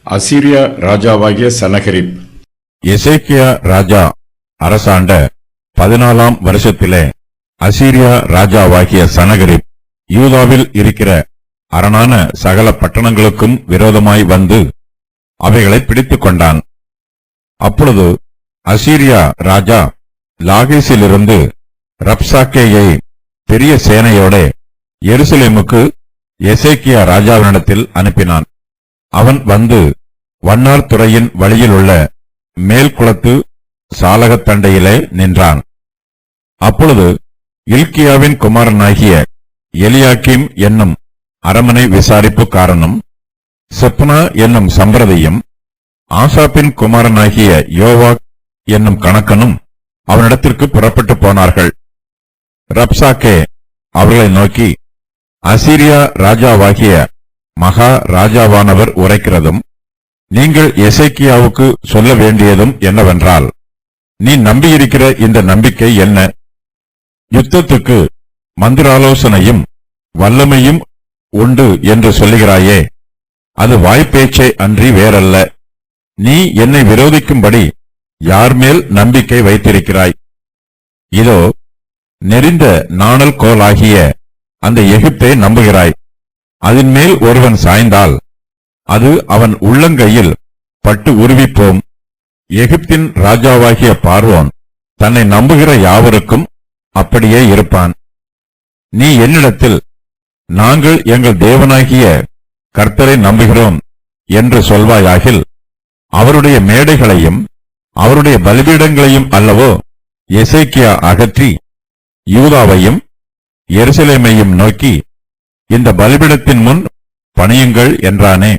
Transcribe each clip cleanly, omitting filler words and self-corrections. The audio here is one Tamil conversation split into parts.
அசீரியா ராஜாவாகிய சனகரிப். எசேக்கியா ராஜா அரசாண்ட 14ஆம் வருஷத்திலே அசீரியா ராஜாவாகிய சனகரிப் யூதாவில் இருக்கிற அரணான சகல பட்டணங்களுக்கும் விரோதமாய் வந்து அவைகளை பிடித்துக் கொண்டான். அப்பொழுது அசீரியா ராஜா லாகீசிலிருந்து ரப்சாக்கேயை பெரிய சேனையோட எருசலேமுக்கு எசேக்கியா ராஜாவினிடத்தில் அனுப்பினான். அவன் வந்து வண்ணார் துறையின் வழியில் உள்ள மேல்குளத்து சாலகத்தண்டையிலே நின்றான். அப்பொழுது இல்கியாவின் குமாரனாகிய எலியாக்கிம் என்னும் அரமனை விசாரிப்புக்காரனும் செப்னா என்னும் சம்பிரதியும் ஆசாப்பின் குமாரனாகிய யோவாக் என்னும் கணக்கனும் அவனிடத்திற்கு புறப்பட்டு போனார்கள். ரப்சாக்கே அவர்களை நோக்கி, அசீரியா ராஜாவாகிய மகா ராஜாவானவர் உரைக்கிறதும் நீங்கள் எசேக்கியாவுக்கு சொல்ல வேண்டியதும் என்னவென்றால், நீ நம்பியிருக்கிற இந்த நம்பிக்கை என்ன? யுத்தத்துக்கு மந்திராலோசனையும் வல்லமையும் உண்டு என்று சொல்லுகிறாயே, அது வாய்ப்பேச்சே அன்றி வேறல்ல. நீ என்னை விரோதிக்கும்படி யார் மேல் நம்பிக்கை வைத்திருக்கிறாய்? இதோ நெறிந்த நாணல் கோலாகிய அந்த எகிப்தை நம்புகிறாய். அதன் மேல் ஒருவன் சாய்ந்தால் அது அவன் உள்ளங்கையில் பட்டு உருவிப்போம். எகிப்தின் ராஜாவாகிய பார்வோன் தன்னை நம்புகிற யாவருக்கும் அப்படியே இருப்பான். நீ என்னிடத்தில் நாங்கள் எங்கள் தேவனாகிய கர்த்தரை நம்புகிறோம் என்று சொல்வாயாகில், அவருடைய மேடைகளையும் அவருடைய பலிபீடங்களையும் அல்லவோ எசேக்கியா அகற்றி யூதாவையும் எருசலேமையும் நோக்கி இந்த பலிபீடத்தின் முன் பணியுங்கள் என்றானே.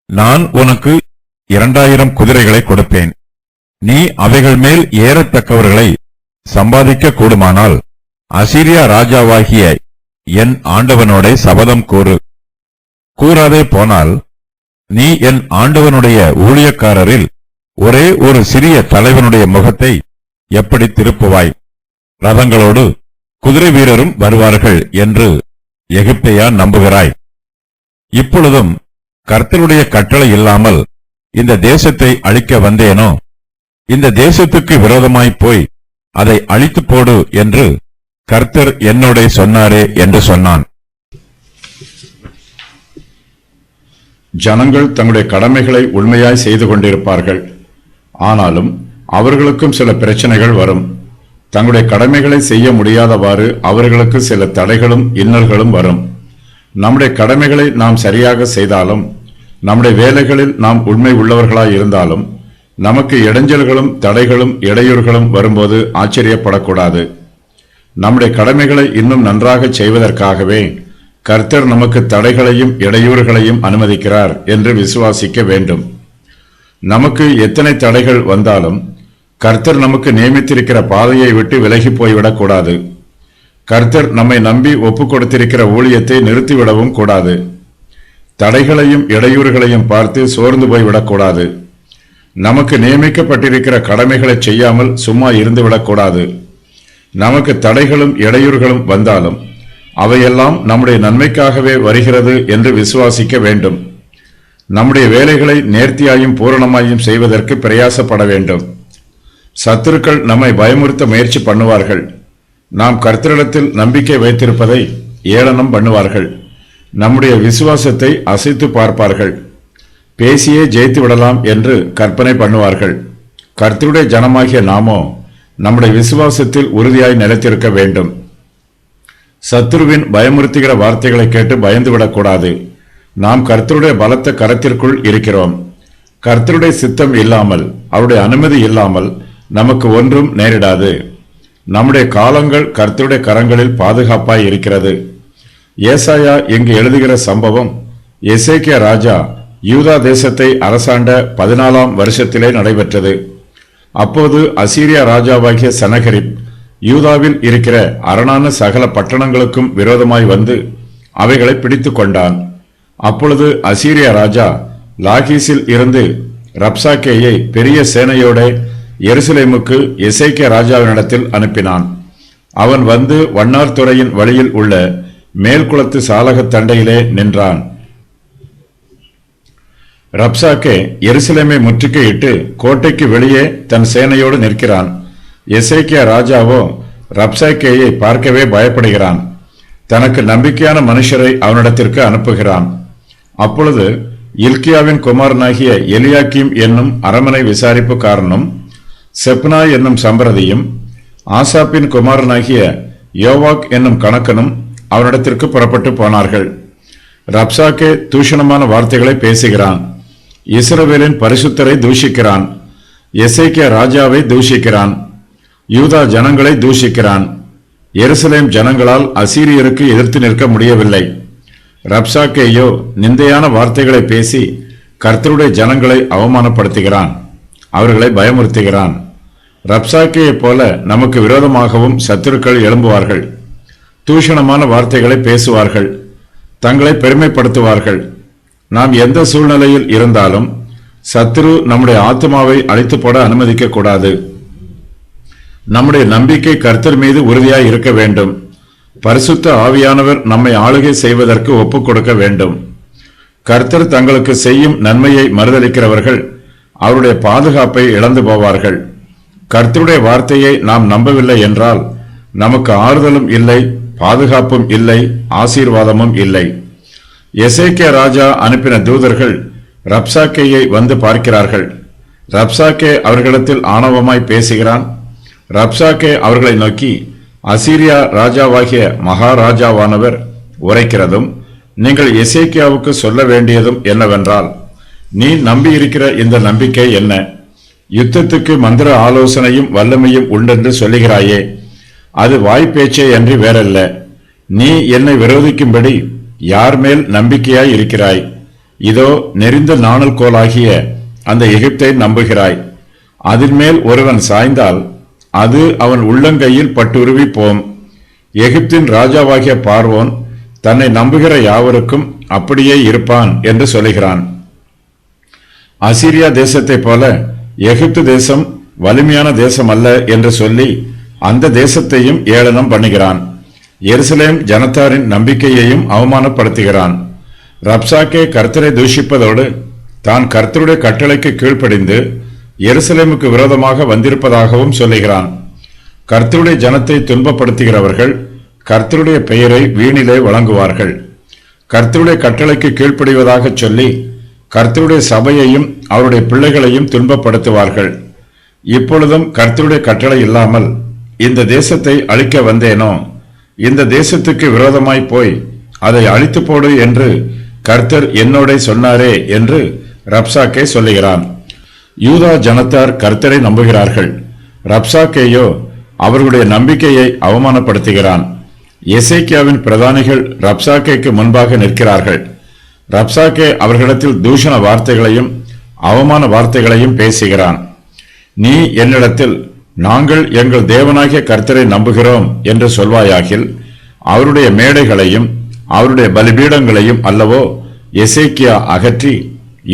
நான் உனக்கு 2000 குதிரைகளை கொடுப்பேன். நீ அவைகள் மேல் ஏறத்தக்கவர்களை சம்பாதிக்க கூடுமானால் அசீரியா ராஜாவாகிய என் ஆண்டவனோட சபதம் கூறு. கூறாதே போனால் நீ என் ஆண்டவனுடைய ஊழியக்காரரில் ஒரே ஒரு சிறிய தலைவனுடைய முகத்தை எப்படி திருப்புவாய்? ரதங்களோடு குதிரை வீரரும் வருவார்கள் என்று எகிப்தையா நம்புகிறாய்? இப்பொழுதும் கர்த்தருடைய கட்டளை இல்லாமல் இந்த தேசத்தை அழிக்க வந்தேனோ? இந்த தேசத்துக்கு விரோதமாய் போய் அதை அழித்து போடு என்று கர்த்தர் என்னோட சொன்னாரே என்று சொன்னான். ஜனங்கள் தங்களுடைய கடமைகளை உண்மையாய் செய்து கொண்டிருப்பார்கள். ஆனாலும் அவர்களுக்கும் சில பிரச்சனைகள் வரும். தங்களுடைய கடமைகளை செய்ய முடியாதவாறு அவர்களுக்கு சில தடைகளும் இன்னல்களும் வரும். நம்முடைய கடமைகளை நாம் சரியாக செய்தாலும், நம்முடைய வேலைகளில் நாம் உண்மை உள்ளவர்களாய் இருந்தாலும், நமக்கு இடைஞ்சல்களும் தடைகளும் இடையூறுகளும் வரும்போது ஆச்சரியப்படக்கூடாது. நம்முடைய கடமைகளை இன்னும் நன்றாக செய்வதற்காகவே கர்த்தர் நமக்கு தடைகளையும் இடையூறுகளையும் அனுமதிக்கிறார் என்று விசுவாசிக்க வேண்டும். நமக்கு எத்தனை தடைகள் வந்தாலும் கர்த்தர் நமக்கு நியமித்திருக்கிற பாதையை விட்டு விலகி போய்விடக்கூடாது. கர்த்தர் நம்மை நம்பி ஒப்புக் கொடுத்திருக்கிற ஊழியத்தை நிறுத்திவிடவும் கூடாது. தடைகளையும் இடையூறுகளையும் பார்த்து சோர்ந்து போய்விடக்கூடாது. நமக்கு நியமிக்கப்பட்டிருக்கிற கடமைகளை செய்யாமல் சும்மா இருந்துவிடக்கூடாது. நமக்கு தடைகளும் இடையூறுகளும் வந்தாலும் அவையெல்லாம் நம்முடைய நன்மைக்காகவே வருகிறது என்று விசுவாசிக்க வேண்டும். நம்முடைய வேலைகளை நேர்த்தியாயும் பூரணமாயும் செய்வதற்கு பிரயாசப்பட வேண்டும். சத்துருக்கள் நம்மை பயமுறுத்த முயற்சி பண்ணுவார்கள். நாம் கர்த்தரிடத்தில் நம்பிக்கை வைத்திருப்பதை ஏளனம் பண்ணுவார்கள். நம்முடைய விசுவாசத்தை அசைத்து பார்ப்பார்கள். பேசியே ஜெயித்து விடலாம் என்று கற்பனை பண்ணுவார்கள். கர்த்தருடைய ஜனமாகிய நாமோ நம்முடைய விசுவாசத்தில் உறுதியாய் நிலைத்திருக்க வேண்டும். சத்துருவின் பயமுறுத்துகிற வார்த்தைகளை கேட்டு பயந்து விடக்கூடாது. நாம் கர்த்தருடைய பலத்த கரத்திற்குள் இருக்கிறோம். கர்த்தருடைய சித்தம் இல்லாமல், அவருடைய அனுமதி இல்லாமல் நமக்கு ஒன்றும் நேரிடாது. நம்முடைய காலங்கள் கர்த்தருடைய கரங்களில் பாதுகாப்பாய் இருக்கிறது. ஏசாயா இங்கு எழுதுகிற சம்பவம் எசேக்கியா ராஜா யூதா தேசத்தை அரசாண்ட 14ஆம் வருஷத்திலே நடைபெற்றது. அப்போது அசீரியா ராஜாவாகிய சனகரிப் யூதாவில் இருக்கிற அரணான சகல பட்டணங்களுக்கும் விரோதமாய் வந்து அவைகளை பிடித்து கொண்டான். அப்பொழுது அசீரியா ராஜா லாகீசில் இருந்து ரப்சாக்கேயை பெரிய சேனையோட எருசலேமுக்கு எசேக்கியா ராஜாவினிடத்தில் அனுப்பினான். அவன் வந்து வண்ணார் துறையின் வழியில் உள்ள மேல்குளத்து சாலகத் தண்டையிலே நின்றான். ரப்சாக்கே எருசலேமை முற்றுகையிட்டு கோட்டைக்கு வெளியே தன் சேனையோடு நிற்கிறான். எசேக்கியா ராஜாவோ ரப்சாக்கேயை பார்க்கவே பயப்படுகிறான். தனக்கு நம்பிக்கையான மனுஷரை அவனிடத்திற்கு அனுப்புகிறான். அப்பொழுது இல்கியாவின் குமாரனாகிய எலியாக்கீம் என்னும் அரமனை விசாரிப்புக்காரனும் செப்னா என்னும் சம்பிரதியும் ஆசாப்பின் குமாரனாகிய யோவாக் என்னும் கணக்கனும் அவனிடத்திற்கு புறப்பட்டு போனார்கள். ரப்சாக்கே தூஷணமான வார்த்தைகளை பேசுகிறான். இஸ்ரவேலின் பரிசுத்தரை தூஷிக்கிறான். எசேக்கியா ராஜாவை தூஷிக்கிறான். யூதா ஜனங்களை தூஷிக்கிறான். எருசலேம் ஜனங்களால் அசீரியருக்கு எதிர்த்து நிற்க முடியவில்லை. ரப்சாக்கேயோ நிந்தையான வார்த்தைகளை பேசி கர்த்தருடைய ஜனங்களை அவமானப்படுத்துகிறான், அவர்களை பயமுறுத்துகிறான். ரப்சாக்கேயைப் போல நமக்கு விரோதமாகவும் சத்துருக்கள் எழும்புவார்கள். தூஷணமான வார்த்தைகளை பேசுவார்கள், தங்களை பெருமைப்படுத்துவார்கள். நாம் எந்த சூழ்நிலையில் இருந்தாலும் சத்துரு நம்முடைய ஆத்மாவை அழித்து போட அனுமதிக்க கூடாது. நம்முடைய நம்பிக்கை கர்த்தர் மீது உறுதியாய் இருக்க வேண்டும். பரிசுத்த ஆவியானவர் நம்மை ஆளுகை செய்வதற்கு ஒப்புக் கொடுக்க வேண்டும். கர்த்தர் தங்களுக்கு செய்யும் நன்மையை மறுதலிக்கிறவர்கள் அவருடைய பாதுகாப்பை இழந்து போவார்கள். கர்த்தருடைய வார்த்தையை நாம் நம்பவில்லை என்றால் நமக்கு ஆறுதலும் இல்லை, பாதுகாப்பும் இல்லை, ஆசீர்வாதமும் இல்லை. எசேக்கியா ராஜா அனுப்பின தூதர்கள் ரப்சாக்கேயை வந்து பார்க்கிறார்கள். ரப்சாக்கே அவர்களிடத்தில் ஆணவமாய் பேசுகிறான். ரப்சாக்கே அவர்களை நோக்கி, அசீரியா ராஜாவாகிய மகாராஜாவானவர் உரைக்கிறதும் நீங்கள் எசேக்கியாவுக்கு சொல்ல வேண்டியதும் என்னவென்றால், நீ நம்பியிருக்கிற இந்த நம்பிக்கை என்ன? யுத்தத்துக்கு மந்திர ஆலோசனையும் வல்லமையும் உண்டென்று சொல்லுகிறாயே, அது வாய்ப்பேச்சே அன்றி வேறல்ல. நீ என்னை விரோதிக்கும்படி யார் மேல் நம்பிக்கையாய் இருக்கிறாய்? இதோ நெறிந்த நாணல் கோலாகிய அந்த எகிப்தை நம்புகிறாய். அதன் மேல் ஒருவன் சாய்ந்தால் அது அவன் உள்ளங்கையில் பட்டுருவி போம். எகிப்தின் ராஜாவாகிய பார்வோன் தன்னை நம்புகிற யாவருக்கும் அப்படியே இருப்பான் என்று சொல்லுகிறான். அசீரியா தேசத்தைப் போல எகிப்து தேசம் வலிமையான தேசம் அல்ல என்று சொல்லி அந்த தேசத்தையும் ஏளனம் பண்ணுகிறான். எருசலேம் ஜனத்தாரின் நம்பிக்கையையும் அவமானப்படுத்துகிறான். ரப்சாக்கே கர்த்தரை தூஷிப்பதோடு தான் கர்த்தருடைய கட்டளைக்கு கீழ்ப்படிந்து எருசலேமுக்கு விரோதமாக வந்திருப்பதாகவும் சொல்லுகிறான். கர்த்தருடைய ஜனத்தை துன்பப்படுத்துகிறவர்கள் கர்த்தருடைய பெயரை வீணிலே வழங்குவார்கள். கர்த்தருடைய கட்டளைக்கு கீழ்ப்படிவதாக சொல்லி கர்த்தருடைய சபையையும் அவருடைய பிள்ளைகளையும் துன்பப்படுத்துவார்கள். இப்பொழுதும் கர்த்தருடைய கட்டளை இல்லாமல் இந்த தேசத்தை அழிக்க வந்தேனோ? இந்த தேசத்துக்கு விரோதமாய் போய் அதை அழித்து போடு என்று கர்த்தர் என்னோட சொன்னாரே என்று ரப்சாக்கே சொல்லுகிறான். யூதா ஜனத்தார் கர்த்தரை நம்புகிறார்கள். ரப்சாக்கேயோ அவர்களுடைய நம்பிக்கையை அவமானப்படுத்துகிறான். எசேக்கியாவின் பிரதானிகள் ரப்சாக்கேக்கு முன்பாக நிற்கிறார்கள். ரப்சாக்கே அவர்களிடத்தில் தூஷண வார்த்தைகளையும் அவமான வார்த்தைகளையும் பேசுகிறான். நீ என்னிடத்தில் நாங்கள் எங்கள் தேவனாகிய கர்த்தரை நம்புகிறோம் என்று சொல்வாயாகில் அவருடைய மேடைகளையும் அவருடைய பலிபீடங்களையும் அல்லவோ எசேக்கியா அகற்றி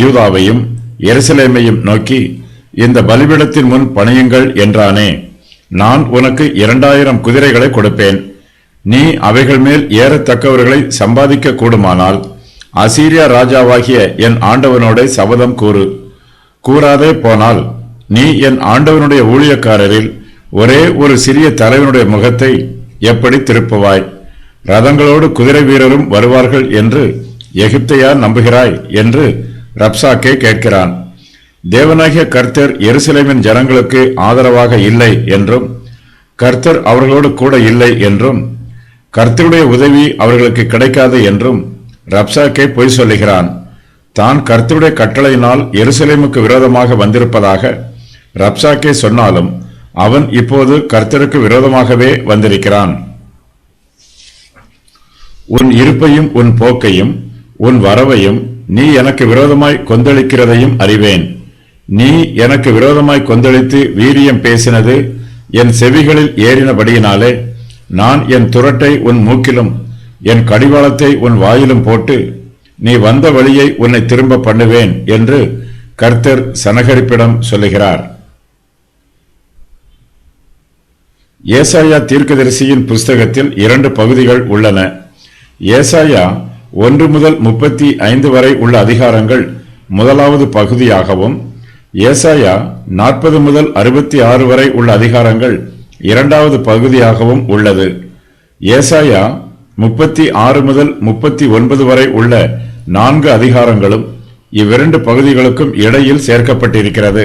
யூதாவையும் எருசலேமையும் நோக்கி இந்த பலிபீடத்தின் முன் பணியுங்கள் என்றானே. நான் உனக்கு 2000 குதிரைகளை கொடுப்பேன். நீ அவைகள் மேல் ஏறத்தக்கவர்களை சம்பாதிக்க கூடுமானால் அசீரியா ராஜாவாகிய என் ஆண்டவனோட சபதம் கூறு. கூறாதே போனால் நீ என் ஆண்டவனுடைய ஊழியக்காரரில் ஒரே ஒரு சிறிய தலைவனுடைய முகத்தை எப்படி திருப்புவாய்? ரதங்களோடு குதிரை வீரரும் வருவார்கள் என்று எகிப்தையா நம்புகிறாய் என்று ரப்சாக்கே கேட்கிறான். தேவனாகிய கர்த்தர் எருசலேமின் ஜனங்களுக்கு ஆதரவாக இல்லை என்றும் கர்த்தர் அவர்களோடு கூட இல்லை என்றும் கர்த்தருடைய உதவி அவர்களுக்கு கிடைக்காது என்றும் ரப்சாக்கே பொய் சொல்லுகிறான். தான் கர்த்தருடைய கட்டளையினால் எருசலேமுக்கு விரோதமாக வந்திருப்பதாக ரப்சாக்கே சொன்னாலும் அவன் இப்போது கர்த்தருக்கு விரோதமாகவே வந்திருக்கிறான். உன் இருப்பையும் உன் போக்கையும் உன் வரவையும் நீ எனக்கு விரோதமாய் கொந்தளிக்கிறதையும் அறிவேன். நீ எனக்கு விரோதமாய் கொந்தளித்து வீரியம் பேசினது என் செவிகளில் ஏறினபடியினாலே நான் என் துரட்டை உன் மூக்கிலும் என் கடிவாளத்தை உன் வாயிலும் போட்டு நீ வந்த வழியை உன்னை திரும்ப பண்ணுவேன் என்று கர்த்தர் சனகரிப்பிடம் சொல்லுகிறார். ஏசாயா தீர்க்கதரிசியின் புஸ்தகத்தில் 2 பகுதிகள் உள்ளன. ஏசாயா 1 முதல் 35 வரை உள்ள அதிகாரங்கள் முதலாவது பகுதியாகவும், ஏசாயா 40 முதல் 66 வரை உள்ள அதிகாரங்கள் இரண்டாவது பகுதியாகவும் உள்ளது. ஏசாயா 36 முதல் 39 வரை உள்ள 4 அதிகாரங்களும் இவ்விரண்டு பகுதிகளுக்கும் இடையில் சேர்க்கப்பட்டிருக்கிறது.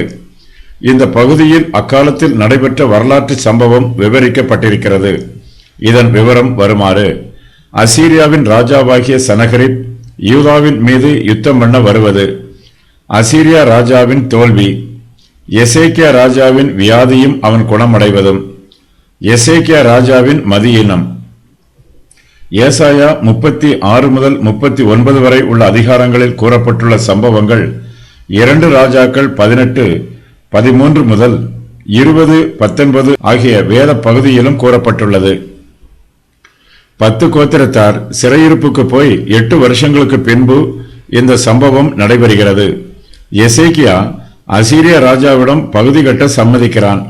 இந்த பகுதியில் அக்காலத்தில் நடைபெற்ற வரலாற்று சம்பவம் விவரிக்கப்பட்டிருக்கிறது. இதன் விவரம் வருமாறு: அசீரியாவின் ராஜாவாகிய சனகரிப் யூதாவின் மீது யுத்தம் பண்ண வருவது, அசீரியா ராஜாவின் தோல்வி, எசேக்கியா ராஜாவின் வியாதியும் அவன் குணமடைவதும், எசேக்கியா ராஜாவின் மதியீனம். ஏசாயா 36 முதல் 39 வரை உள்ள அதிகாரங்களில் கூறப்பட்டுள்ள சம்பவங்கள் 2 ராஜாக்கள் 18, 13 முதல் 20, 19 ஆகிய வேத பகுதியிலும் கூறப்பட்டுள்ளது. 10 கோத்திரத்தார் சிறையிருப்புக்கு போய் 8 வருஷங்களுக்கு பின்பு இந்த சம்பவம் நடைபெறுகிறது. எசேக்கியா அசீரிய ராஜாவிடம் பகுதி கட்ட சம்மதிக்கிறான்.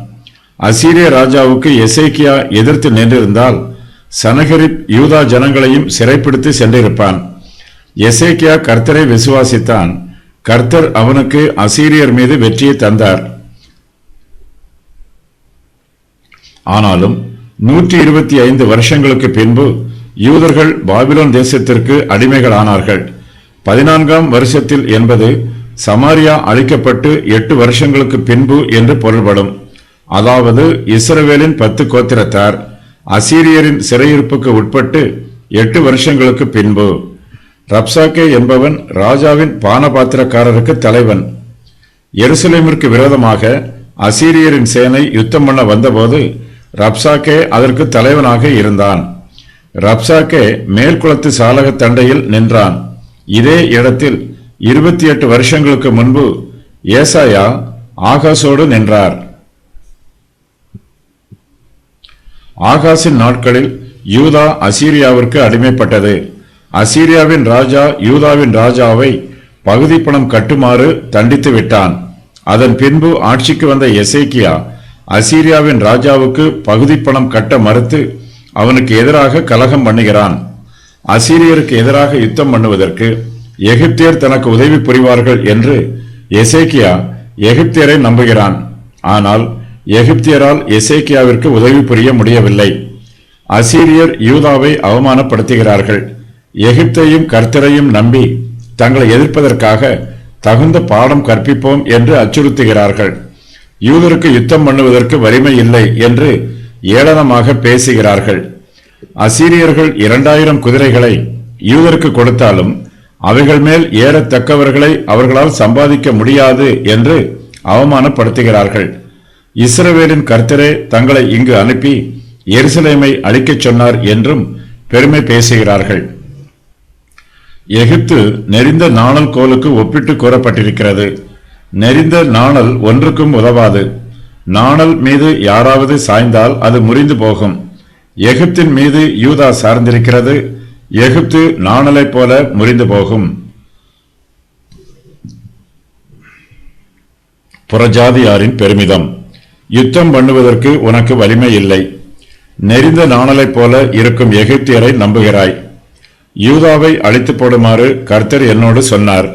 அசீரிய ராஜாவுக்கு எசேக்கியா எதிர்த்து நின்றிருந்தால் சனகரிப் யூதா ஜனங்களையும் சிறைப்பிடித்து சென்றிருப்பான். எசேக்கியா கர்த்தரை விசுவாசித்தான். கர்த்தர் அவனுக்கு அசீரியர் மீது வெற்றியை தந்தார். ஆனாலும் 125 வருஷங்களுக்கு பின்பு யூதர்கள் பாபிலோன் தேசத்திற்கு அடிமைகளானார்கள். 14ஆம் வருஷத்தில் என்பது சமாரியா அழிக்கப்பட்டு 8 வருஷங்களுக்கு பின்பு என்று பொருள்படும். அதாவது இஸ்ரவேலின் 10 கோத்திரத்தார் அசீரியரின் சிறையிருப்புக்கு உட்பட்டு 8 வருஷங்களுக்கு பின்பு. ரப்சாக்கே என்பவன் ராஜாவின் பானபாத்திரக்காரருக்கு தலைவன். எருசலேமிற்கு விரோதமாக அசீரியரின் சேனை யுத்தம் பண்ண வந்தபோது ரப்சாக்கே அதற்கு தலைவனாக இருந்தான். ரப்சாக்கே மேல்குளத்து சாலக தண்டையில் நின்றான். இதே இடத்தில் 28 வருஷங்களுக்கு முன்பு ஏசாயா ஆகாசோடு நின்றார். ஆகாசின் நாட்களில் யூதா அசீரியாவிற்கு அடிமைப்பட்டது. அசீரியாவின் ராஜா யூதாவின் ராஜாவை பகுதி பணம் கட்டுமாறு தண்டித்து விட்டான். அதன் பின்பு ஆட்சிக்கு வந்த எசேக்கியா அசீரியாவின் ராஜாவுக்கு பகுதி பணம் கட்ட மறுத்து அவனுக்கு எதிராக கலகம் பண்ணுகிறான். அசீரியருக்கு எதிராக யுத்தம் பண்ணுவதற்கு எகிப்தியர் தனக்கு உதவி புரிவார்கள் என்று எசேக்கியா எகிப்தியரை நம்புகிறான். ஆனால் எகிப்தியரால் எசேக்கியாவிற்கு உதவி புரிய முடியவில்லை. அசீரியர் யூதாவை அவமானப்படுத்துகிறார்கள். எகிப்தையும் கர்த்தரையும் நம்பி தங்களை எதிர்ப்பதற்காக தகுந்த பாடம் கற்பிப்போம் என்று அச்சுறுத்துகிறார்கள். யூதருக்கு யுத்தம் பண்ணுவதற்கு வலிமை இல்லை என்று ஏளனமாக பேசுகிறார்கள். அசீரியர்கள் 2000 குதிரைகளை யூதருக்கு கொடுத்தாலும் அவைகள் மேல் ஏறத்தக்கவர்களை அவர்களால் சம்பாதிக்க முடியாது என்று அவமானப்படுத்துகிறார்கள். இஸ்ரவேலின் கர்த்தரே தங்களை இங்கு அனுப்பி எருசலேமை அழிக்கச் சொன்னார் என்றும் பெருமை பேசுகிறார்கள். எகிப்து நெறிந்த நாணல் கோலுக்கு ஒப்பிட்டு கூறப்பட்டிருக்கிறது. நெறிந்த நாணல் ஒன்றுக்கும் உதவாது. நாணல் மீது யாராவது சாய்ந்தால் அது முறிந்து போகும். எகிப்தின் மீது யூதா சார்ந்திருக்கிறது. எகிப்து நாணலைப் போல முறிந்து போகும். புறஜாதியாரின் பெருமிதம். யுத்தம் பண்ணுவதற்கு உனக்கு வலிமை இல்லை. நெறிந்த நாணலைப் போல இருக்கும் எகிப்தியரை நம்புகிறாய். யூதாவை அழித்து போடுமாறு கர்த்தர் என்னோடு சொன்னார்.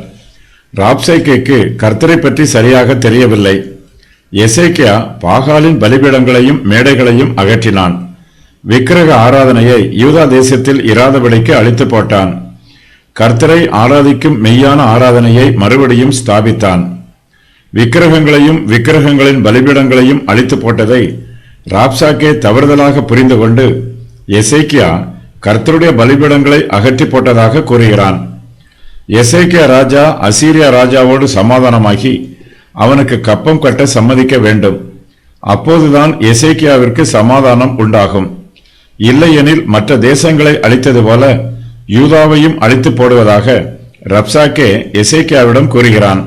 ராப்சேக்கேக்கு கர்த்தரை பற்றி சரியாக தெரியவில்லை. எசேக்கியா பாகாலின் பலிபீடங்களையும் மேடைகளையும் அகற்றினான். விக்கிரக ஆராதனையை யூதா தேசத்தில் இராதபடிக்கு அழித்து போட்டான். கர்த்தரை ஆராதிக்கும் மெய்யான ஆராதனையை மறுபடியும் ஸ்தாபித்தான். விக்கிரகங்களையும் விக்கிரகங்களின் பலிபீடங்களையும் அழித்து போட்டதை ராப்சாக்கே தவறுதலாக புரிந்து கொண்டு எசேக்கியா கர்த்தருடைய பலிபீடங்களை அகற்றி போட்டதாக கூறுகிறான். எசேக்கியா ராஜா அசீரியா ராஜாவோடு சமாதானமாகி அவனுக்கு கப்பம் கட்ட சம்மதிக்க வேண்டும். அப்போதுதான் எசேக்கியாவிற்கு சமாதானம் உண்டாகும். இல்லையெனில் மற்ற தேசங்களை அழித்தது போல யூதாவையும் அழித்து போடுவதாக ரப்சாக்கே எசேக்கியாவிடம் கூறுகிறான்.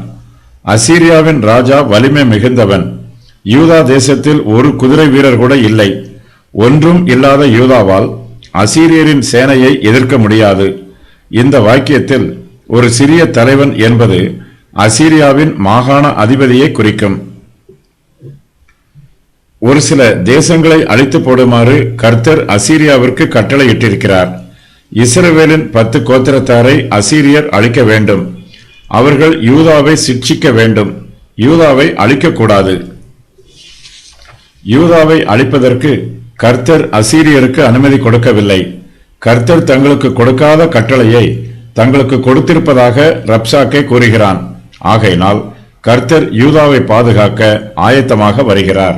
அசீரியாவின் ராஜா வலிமை மிகுந்தவன். யூதா தேசத்தில் ஒரு குதிரை வீரர் கூட இல்லை. ஒன்றும் இல்லாத யூதாவால் அசீரியரின் சேனையை எதிர்க்க முடியாது. இந்த வாக்கியத்தில் ஒரு சிறிய தலைவன் என்பது அசீரியாவின் மாகாண அதிபதியை குறிக்கும். ஒரு சில தேசங்களை அழித்து போடுமாறு கர்த்தர் அசீரியாவிற்கு கட்டளையிட்டிருக்கிறார். இஸ்ரவேலின் 10 கோத்திரத்தாரை அசீரியர் அழிக்க வேண்டும். அவர்கள் யூதாவை சிட்சிக்க வேண்டும், யூதாவை அழிக்கக்கூடாது. யூதாவை அழிப்பதற்கு கர்த்தர் அசீரியருக்கு அனுமதி கொடுக்கவில்லை. கர்த்தர் தங்களுக்கு கொடுக்காத கட்டளையை தங்களுக்கு கொடுத்திருப்பதாக ரப்சாக்கே கூறுகிறான். ஆகையினால் கர்த்தர் யூதாவை பாதுகாக்க ஆயத்தமாக வருகிறார்.